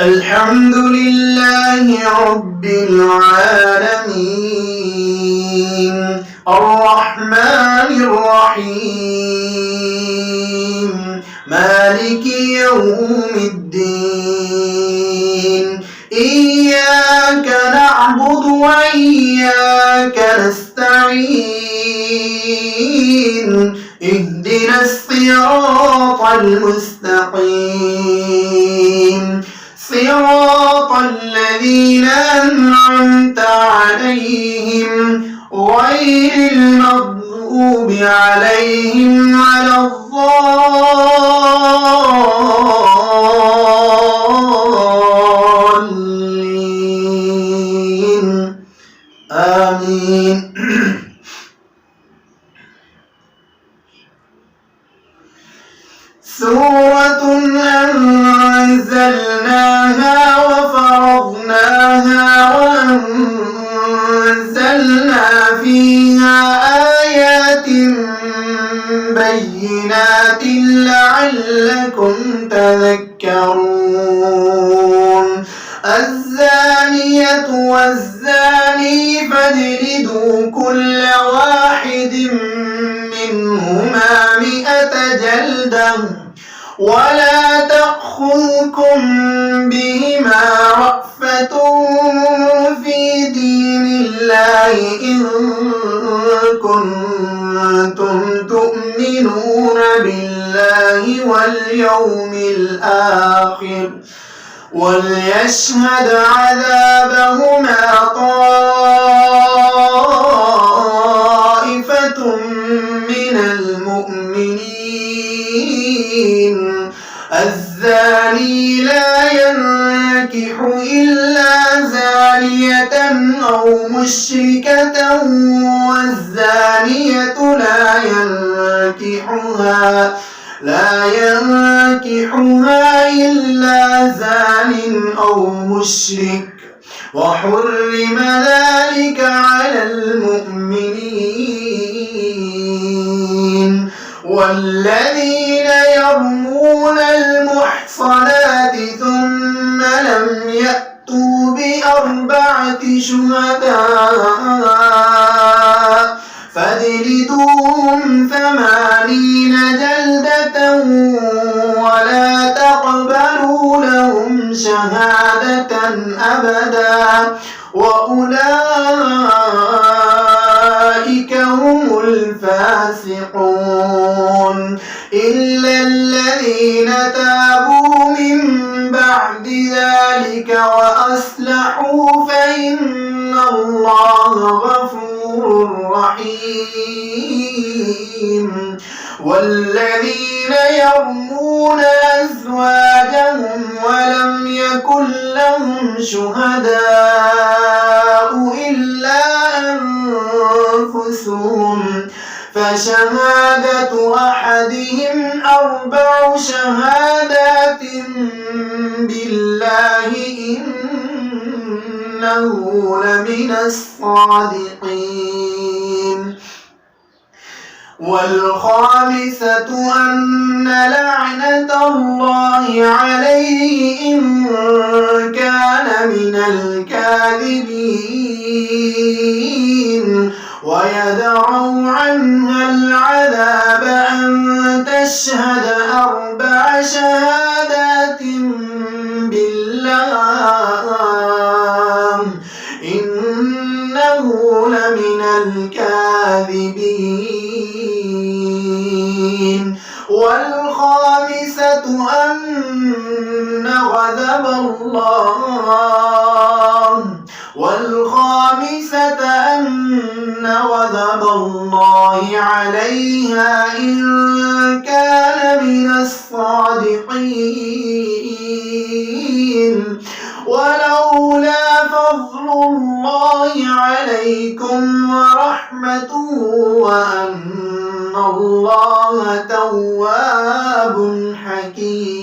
الحمد لله رب العالمين الرحمن الرحيم مالك يوم الدين إياك نعبد وإياك نستعين اهدنا الصراط المستقيم صراط الذين أنعمت عليهم غير المغضوب عليهم ولا الضالين آمين. سورة أنزلناها وفرضناها وأنزلنا فيها آيات بينات لعلكم تذكرون. الزانية والزاني فاجلدوا كل واحد منهما 100 جلدة ولا تأخذكم بهما رأفة في دين الله إن كنتم تؤمنون بالله واليوم الآخر وليشهد عذابهما طائفة من المؤمنين. الزاني لا ينكح إلا زانية أو مشركة والزانية لا ينكحها إلا زان أو مشرك وحرم ذلك على المؤمنين. والذين يرمون المحصنات ثم لم يأتوا ب4 شهداء فاجلدوهم 80 جلدة ولا تقبلوا لهم شهادة أبدا وأولئك هم الفاسقون. إلا الذين تابوا من بعد ذلك وأصلحوا فإن الله غفور رحيم. والذين يرمون أزواجهم ولم يكن لهم شهداء إلا أنفسهم فشهادة أحدهم 4 شهادات بالله إنه لمن الصادقين. والخامسة أن لعنة الله عليه إن كان من الكاذبين ويدرأ عنها العذاب أن تشهد 4 شهادات بالله إنه لمن الكاذبين. والخامسة أن غضب الله عليها إن كان من الصادقين. ولولا فضل الله عليكم ورحمته وأن الله تواب حكيم.